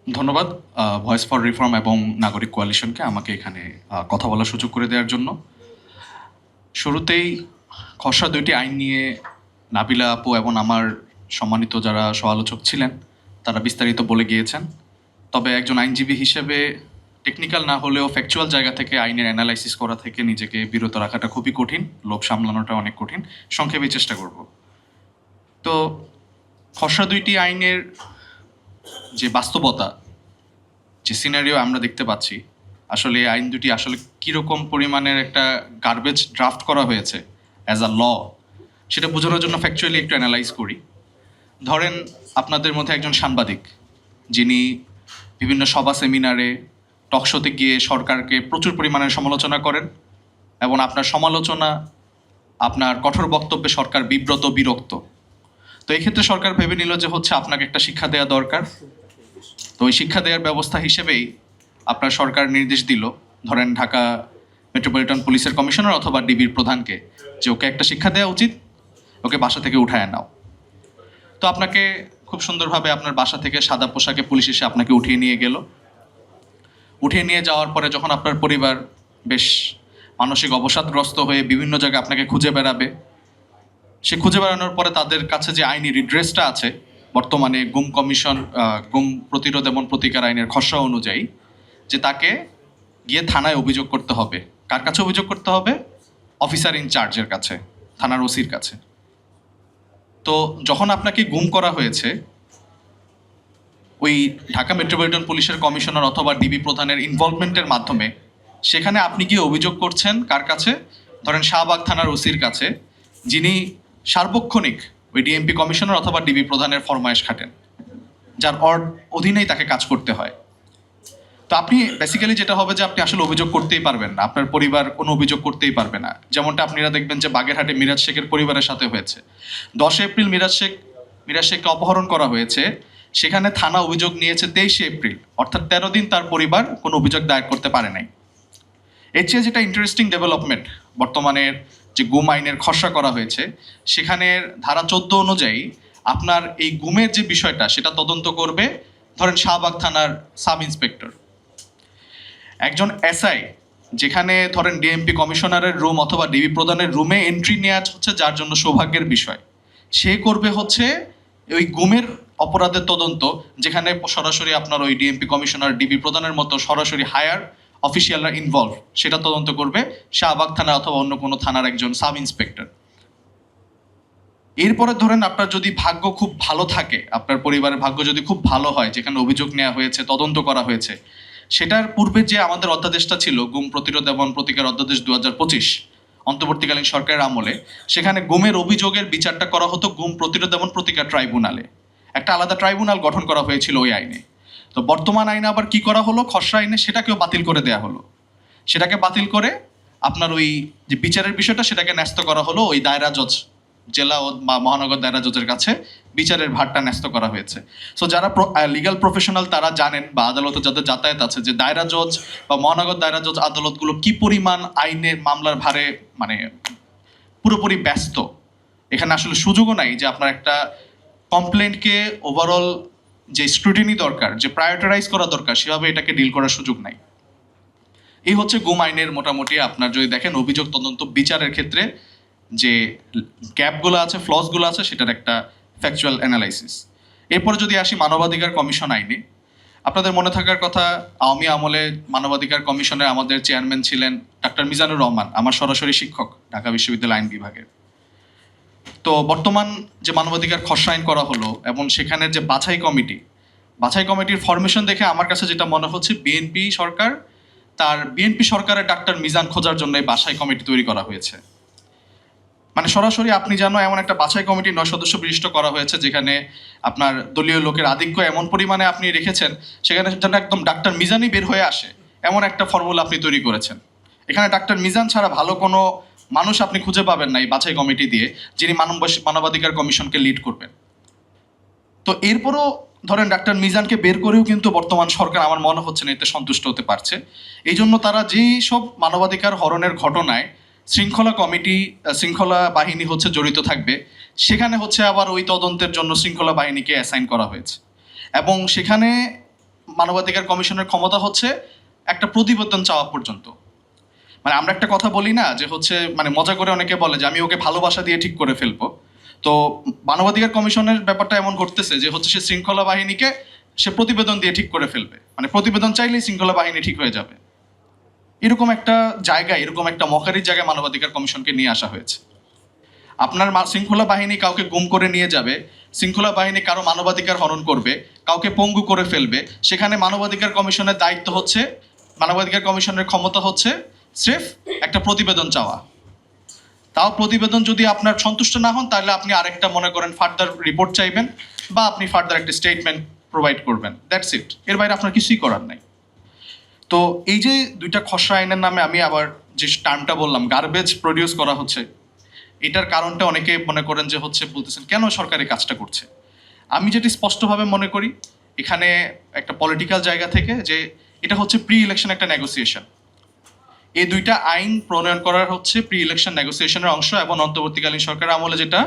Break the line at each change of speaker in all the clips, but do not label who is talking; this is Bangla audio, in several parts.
ধন্যবাদ ভয়েস ফর রিফর্ম এবং নাগরিক কোয়ালিশনকে আমাকে এখানে কথা বলার সুযোগ করে দেওয়ার জন্য। শুরুতেই খসড়া ২টি আইন নিয়ে নাবিলা আপু এবং আমার সম্মানিত যারা সমালোচক ছিলেন তারা বিস্তারিত বলে গিয়েছেন। তবে একজন আইনজীবী হিসেবে টেকনিক্যাল না হলেও ফ্যাকচুয়াল জায়গা থেকে আইনের অ্যানালাইসিস করা থেকে নিজেকে বিরত রাখাটা খুবই কঠিন, লোভ সামলানোটা অনেক কঠিন। সংক্ষেপে চেষ্টা করব। তো খসড়া ২টি আইনের যে বাস্তবতা, যে সিনারিও আমরা দেখতে পাচ্ছি, আসলে এই আইন দুটি আসলে কীরকম পরিমাণের একটা গার্বেজ ড্রাফট করা হয়েছে অ্যাজ আ ল, সেটা বোঝানোর জন্য ফ্যাকচুয়ালি একটু অ্যানালাইজ করি। ধরেন আপনাদের মধ্যে একজন সাংবাদিক যিনি বিভিন্ন সভা সেমিনারে টকশোতে গিয়ে সরকারকে প্রচুর পরিমাণের সমালোচনা করেন এবং আপনার সমালোচনা, আপনার কঠোর বক্তব্যে সরকার বিব্রত বিরক্ত। তো এই ক্ষেত্রে সরকার ভেবে নিল যে হচ্ছে আপনাকে একটা শিক্ষা দেওয়া দরকার। তো ওই শিক্ষা দেওয়ার ব্যবস্থা হিসেবেই আপনার সরকার নির্দেশ দিল, ধরেন ঢাকা মেট্রোপলিটন পুলিশের কমিশনার অথবা ডিবির প্রধানকে, যে ওকে একটা শিক্ষা দেওয়া উচিত, ওকে বাসা থেকে উঠায় নাও। তো আপনাকে খুব সুন্দরভাবে আপনার বাসা থেকে সাদা পোশাকে পুলিশ এসে আপনাকে উঠিয়ে নিয়ে গেল। উঠিয়ে নিয়ে যাওয়ার পরে যখন আপনার পরিবার বেশ মানসিক অবসাদগ্রস্ত হয়ে বিভিন্ন জায়গায় আপনাকে খুঁজে বেড়াবে, সে খুঁজে বেড়ানোর পরে তাদের কাছে যে আইনি রিড্রেসটা আছে বর্তমানে গুম প্রতিরোধ এবং প্রতিকার আইনের খসড়া অনুযায়ী, যে তাকে গিয়ে থানায় অভিযোগ করতে হবে। কার কাছে অভিযোগ করতে হবে? অফিসার ইনচার্জের কাছে, থানার ওসির কাছে। তো যখন আপনাকে গুম করা হয়েছে, ওই ঢাকা মেট্রোপলিটন পুলিশের কমিশনার অথবা ডিবি প্রধানের ইনভলভমেন্টের মাধ্যমে সেখানে আপনি গিয়ে অভিযোগ করছেন কার কাছে? ধরেন শাহবাগ থানার ওসির কাছে, যিনি সার্বক্ষণিক ওই ডিএমপি কমিশনার অথবা ডিবি প্রধানের ফরমায়েশ খাটেন, যার অধীনেই তাকে কাজ করতে হয়। তো আপনি বেসিক্যালি যেটা হবে যে আপনি আসলে অভিযোগ করতেই পারবেন না, আপনার পরিবার কোনো অভিযোগ করতেই পারবে না। যেমনটা আপনারা দেখবেন যে বাগেরহাটে মিরাজ শেখের পরিবারের সাথে হয়েছে। 10 এপ্রিল মিরাজ শেখকে অপহরণ করা হয়েছে, সেখানে থানা অভিযোগ নিয়েছে 23 এপ্রিল, অর্থাৎ 13 দিন তার পরিবার কোনো অভিযোগ দায়ের করতে পারে নাই। এর চেয়ে যেটা ইন্টারেস্টিং ডেভেলপমেন্ট, বর্তমানের যে গুম আইনের খসড়া করা হয়েছে, সেখানের ধারা 14 অনুযায়ী আপনার এই গুমের যে বিষয়টা সেটা তদন্ত করবে ধরেন শাহবাগ থানার সাব ইন্সপেক্টর। একজন এসআই, যেখানে ধরেন ডিএমপি কমিশনারের রুম অথবা ডিবি প্রধানের রুমে এন্ট্রি নেওয়া হচ্ছে যার জন্য সৌভাগ্যের বিষয়, সে করবে হচ্ছে ওই গুমের অপরাধের তদন্ত, যেখানে সরাসরি আপনার ওই ডিএমপি কমিশনার ডিবি প্রধানের মতো সরাসরি হায়ার অফিসিয়ালরা ইনভলভ, সেটা তদন্ত করবে শাহবাগ থানা অথবা অন্য কোনো থানার একজন সাব ইন্সপেক্টর। এরপরে ধরেন আপনার যদি ভাগ্য খুব ভালো থাকে, আপনার পরিবারের ভাগ্য যদি খুব ভালো হয়, যেখানে অভিযোগ নেওয়া হয়েছে, তদন্ত করা হয়েছে, সেটার পূর্বে যে আমাদের অধ্যাদেশটা ছিল গুম প্রতিরোধ এবং প্রতিকার অধ্যাদেশ 2025 অন্তর্বর্তীকালীন সরকারের আমলে, সেখানে গুমের অভিযোগের বিচারটা করা হতো গুম প্রতিরোধ এবং প্রতিকার ট্রাইব্যুনালে, একটা আলাদা ট্রাইব্যুনাল গঠন করা হয়েছিল ওই আইনে। তো বর্তমান আইনে আবার কি করা হলো, খসড়া আইনে সেটাকেও বাতিল করে দেয়া হলো। সেটাকে বাতিল করে আপনার ওই যে বিচারের বিষয়টা সেটাকে ন্যস্ত করা হলো ওই দায়রা জজ, জেলা ও মহানগর দায়রা জজের কাছে বিচারের ভারটা ন্যস্ত করা হয়েছে। সো যারা লিগ্যাল প্রফেশনাল তারা জানেন, বা আদালতে যাদের যাতায়াত আছে, যে দায়রা জজ বা মহানগর দায়রা জজ আদালতগুলো কি পরিমাণ আইনের মামলার ভারে মানে পুরোপুরি ব্যস্ত। এখানে আসলে সুযোগও নাই যে আপনার একটা কমপ্লেন্টকে ওভারঅল যে স্ক্রুটিনি দরকার, যে প্রায়োরিটাইজ করা দরকার, সেভাবে এটাকে ডিল করার সুযোগ নাই। এই হচ্ছে গুম আইনের মোটামুটি আপনার যদি দেখেন অভিযোগ তদন্ত বিচারের ক্ষেত্রে যে গ্যাপগুলো আছে, ফ্লসগুলো আছে, সেটার একটা ফ্যাকচুয়াল অ্যানালাইসিস। এরপরে যদি আসি মানবাধিকার কমিশন আইনে, আপনাদের মনে থাকার কথা আওয়ামী আমলে মানবাধিকার কমিশনের আমাদের চেয়ারম্যান ছিলেন ডাক্তার মিজানুর রহমান, আমার সরাসরি শিক্ষক ঢাকা বিশ্ববিদ্যালয় আইন বিভাগের। তো বর্তমান যে মানবাধিকার খসড়া আইন করা হলো এবং সেখানের যে বাছাই কমিটির ফরমেশন দেখে আমার কাছে যেটা মনে হচ্ছে বিএনপি সরকারের ডাক্তার মিজান খোঁজার জন্য এই বাছাই কমিটি তৈরি করা হয়েছে। মানে সরাসরি আপনি জানো এমন একটা বাছাই কমিটি 9 সদস্য বিশিষ্ট করা হয়েছে, যেখানে আপনার দলীয় লোকের আধিক্য এমন পরিমাণে আপনি রেখেছেন, সেখানে যেন একদম ডাক্তার মিজানই বের হয়ে আসে এমন একটা ফর্মুলা আপনি তৈরি করেছেন। এখানে ডাক্তার মিজান ছাড়া ভালো কোনো মানুষ আপনি খুঁজে পাবেন না এই বাছাই কমিটি দিয়ে, যিনি মানবাধিকার কমিশনকে লিড করবেন। তো এরপরও ধরেন ডাক্তার মিজানকে বের করেও কিন্তু বর্তমান সরকার আমার মনে হচ্ছে না এতে সন্তুষ্ট হতে পারছে। এই জন্য তারা যেই সব মানবাধিকার হরণের ঘটনায় শৃঙ্খলা বাহিনী হচ্ছে জড়িত থাকবে, সেখানে হচ্ছে আবার ওই তদন্তের জন্য শৃঙ্খলা বাহিনীকে অ্যাসাইন করা হয়েছে এবং সেখানে মানবাধিকার কমিশনের ক্ষমতা হচ্ছে একটা প্রতিবেদন চাওয়া পর্যন্ত। মানে আমরা একটা কথা বলি না যে হচ্ছে, মানে মজা করে অনেকে বলে যে আমি ওকে ভালোবাসা দিয়ে ঠিক করে ফেলবো। তো মানবাধিকার কমিশনের ব্যাপারটা এমন ঘটতেছে যে হচ্ছে সে শৃঙ্খলা বাহিনীকে সে প্রতিবেদন দিয়ে ঠিক করে ফেলবে, মানে প্রতিবেদন চাইলেই শৃঙ্খলা বাহিনী ঠিক হয়ে যাবে। এরকম একটা জায়গায়, এরকম একটা মকারির জায়গায় মানবাধিকার কমিশনকে নিয়ে আসা হয়েছে। আপনার শৃঙ্খলা বাহিনী কাউকে গুম করে নিয়ে যাবে, শৃঙ্খলা বাহিনী কারো মানবাধিকার হনন করবে, কাউকে পঙ্গু করে ফেলবে, সেখানে মানবাধিকার কমিশনের দায়িত্ব হচ্ছে, মানবাধিকার কমিশনের ক্ষমতা হচ্ছে স্রেফ একটা প্রতিবেদন চাওয়া। তাও প্রতিবেদন যদি আপনার সন্তুষ্ট না হন, তাহলে আপনি আরেকটা মনে করেন ফার্দার রিপোর্ট চাইবেন বা আপনি ফার্দার একটা স্টেটমেন্ট প্রোভাইড করবেন, দ্যাটস ইট। এর বাইরে আপনার কিছুই করার নাই। তো এই যে দুইটা খসড়া আইনের নামে আমি আবার যে টার্মটা বললাম, গার্বেজ প্রডিউস করা হচ্ছে, এটার কারণটা অনেকে মনে করেন যে হচ্ছে বলতেছেন কেন সরকারি কাজটা করছে। আমি যেটি স্পষ্টভাবে মনে করি, এখানে একটা পলিটিক্যাল জায়গা থেকে যে এটা হচ্ছে প্রি ইলেকশন একটা নেগোসিয়েশন। এই দুইটা আইন প্রণয়ন করার হচ্ছে প্রি ইলেকশন নেগোসিয়েশনের অংশ, এবং অন্তর্বর্তীকালীন সরকারের আমলে যেটা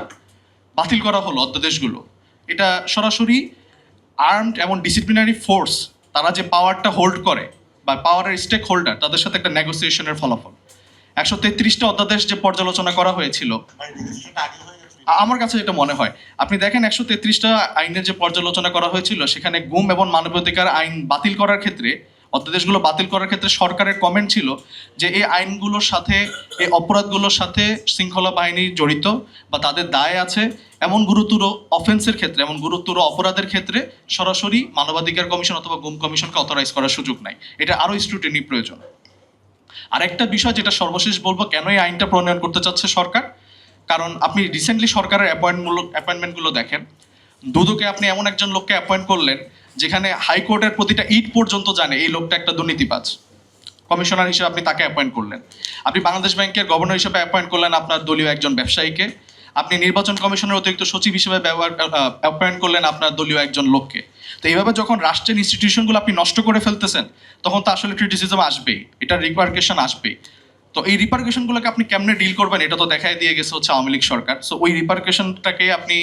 বাতিল করা হলো অধ্যাদেশগুলো, এটা সরাসরি আর্মড এবং ডিসিপ্লিনারি ফোর্স তারা যে পাওয়ারটা হোল্ড করে বা পাওয়ারের স্টেক হোল্ডার, তাদের সাথে একটা নেগোসিয়েশনের ফলাফল। 133টা অধ্যাদেশ যে পর্যালোচনা করা হয়েছিল, আমার কাছে যেটা মনে হয়, আপনি দেখেন 133টা আইনের যে পর্যালোচনা করা হয়েছিল, সেখানে গুম এবং মানবাধিকার আইন বাতিল করার ক্ষেত্রে, অধ্যাদেশগুলো বাতিল করার ক্ষেত্রে সরকারের কমেন্ট ছিল যে এই আইনগুলোর সাথে, এই অপরাধগুলোর সাথে শৃঙ্খলা বাহিনী জড়িত বা তাদের দায় আছে, এমন গুরুতর অফেন্সের ক্ষেত্রে, এমন গুরুতর অপরাধের ক্ষেত্রে সরাসরি মানবাধিকার কমিশন অথবা গুম কমিশনকে অথরাইজ করার সুযোগ নাই। এটা আরও স্ক্রুটিনি প্রয়োজন। আরেকটা বিষয় যেটা সর্বশেষ বলবো, কেন এই আইনটা প্রণয়ন করতে চাচ্ছে সরকার, কারণ আপনি রিসেন্টলি সরকারের অ্যাপয়েন্টমেন্টগুলো দেখেন। দুদকে আপনি এমন একজন লোককে অ্যাপয়েন্ট করলেন যেখানে হাইকোর্টের প্রতিটা ইট পর্যন্ত জানে এই লোকটা একটা দুর্নীতিবাজ। কমিশনার হিসেবে আপনি তাকে অ্যাপয়েন্ট করলেন। আপনি বাংলাদেশ ব্যাংকের গভর্নর হিসেবে অ্যাপয়েন্ট করলেন আপনার দলীয় একজন ব্যবসায়ীকে। আপনি নির্বাচন কমিশনের অতিরিক্ত সচিব হিসেবে অ্যাপয়েন্ট করলেন আপনার দলীয় একজন লোককে। তো এইভাবে যখন রাষ্ট্রের ইনস্টিটিউশনগুলো আপনি নষ্ট করে ফেলতেছেন, তখন তো আসলে ক্রিটিসিজম আসবেই, এটার রিপারকেশন আসবেই। তো এই রিপারকেশনগুলোকে আপনি কেমনে ডিল করবেন, এটা তো দেখাই দিয়ে গেছে হচ্ছে আওয়ামী লীগ সরকার। সো ওই রিপারকেশনটাকে আপনি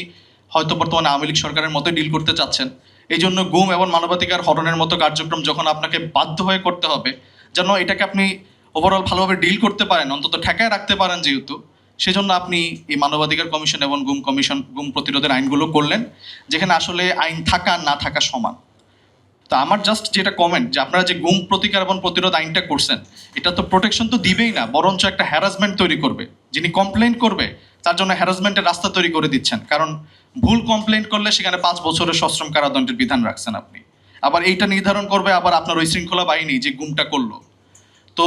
হয়তো বর্তমানে আওয়ামী লীগ সরকারের মতো ডিল করতে চাচ্ছেন। এই জন্য গুম এবং মানবাধিকার হরণের মতো কার্যক্রম যখন আপনাকে বাধ্য হয়ে করতে হবে, যেন এটাকে আপনি ওভারঅল ভালোভাবে ডিল করতে পারেন, অন্তত ঠেকায় রাখতে পারেন, যেহেতু সেজন্য আপনি এই মানবাধিকার কমিশন এবং গুম প্রতিরোধের আইনগুলো করলেন, যেখানে আসলে আইন থাকা না থাকা সমান। তো আমার জাস্ট যেটা কমেন্ট, যে আপনারা যে গুম প্রতিকার এবং প্রতিরোধ আইনটা করছেন, এটা তো প্রোটেকশন তো দিবেই না, বরঞ্চ একটা হ্যারাসমেন্ট তৈরি করবে। যিনি কমপ্লেন করবে তার জন্য হ্যারাসমেন্টের রাস্তা তৈরি করে দিচ্ছেন, কারণ ভুল কমপ্লেন করলে সেখানে 5 বছরের সশ্রম কারাদণ্ডের বিধান রাখছেন আপনি। আবার এইটা নির্ধারণ করবে আবার আপনার ওই শৃঙ্খলা বাহিনী যে গুমটা করলো। তো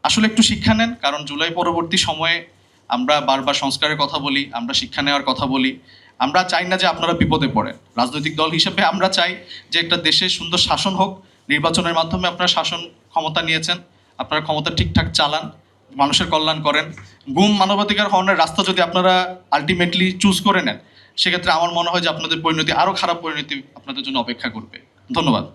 আসলে একটু শিক্ষা নেন, কারণ জুলাই পরবর্তী সময়ে আমরা বারবার সংস্কারের কথা বলি, আমরা শিক্ষা নেওয়ার কথা বলি। আমরা চাই না যে আপনারা বিপদে পড়েন। রাজনৈতিক দল হিসেবে আমরা চাই যে একটা দেশে সুন্দর শাসন হোক। নির্বাচনের মাধ্যমে আপনারা শাসন ক্ষমতা নিয়েছেন, আপনারা ক্ষমতা ঠিকঠাক চালান, মানুষের কল্যাণ করেন। গুম মানবাধিকার হরণের রাস্তা যদি আপনারা আলটিমেটলি চুজ করে নেন, সেক্ষেত্রে আমার মনে হয় যে আপনাদের পরিণতি, আরও খারাপ পরিণতি আপনাদের জন্য অপেক্ষা করবে। ধন্যবাদ।